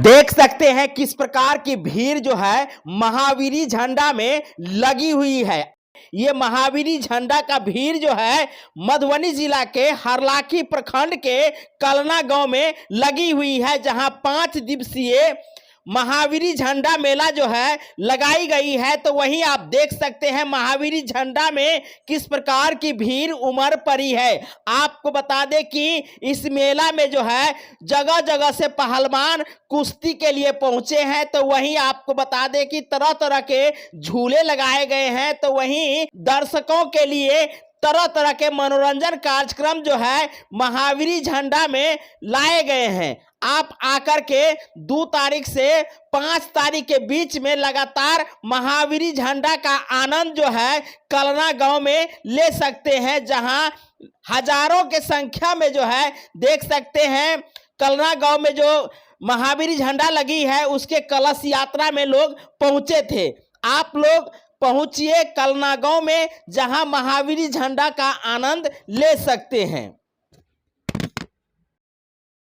देख सकते हैं किस प्रकार की भीड़ जो है महावीरी झंडा में लगी हुई है। ये महावीरी झंडा का भीड़ जो है मधुबनी जिला के हरलाखी प्रखंड के कलना गांव में लगी हुई है, जहां 5 दिवसीय महावीरी झंडा मेला जो है लगाई गई है। तो वहीं आप देख सकते हैं महावीरी झंडा में किस प्रकार की भीड़ उमड़ पड़ी है। आपको बता दें कि इस मेला में जो है जगह जगह से पहलवान कुश्ती के लिए पहुंचे हैं। तो वहीं आपको बता दें कि तरह तरह के झूले लगाए गए हैं। तो वहीं दर्शकों के लिए तरह तरह के मनोरंजन कार्यक्रम जो है महावीरी झंडा में लाए गए हैं। आप आकर के 2 तारीख से 5 तारीख के बीच में लगातार महावीरी झंडा का आनंद जो है कलना गांव में ले सकते हैं, जहां हजारों के संख्या में जो है देख सकते हैं कलना गांव में जो महावीरी झंडा लगी है उसके कलश यात्रा में लोग पहुंचे थे। आप लोग पहुंचिए कलना गांव में, जहां महावीरी झंडा का आनंद ले सकते हैं।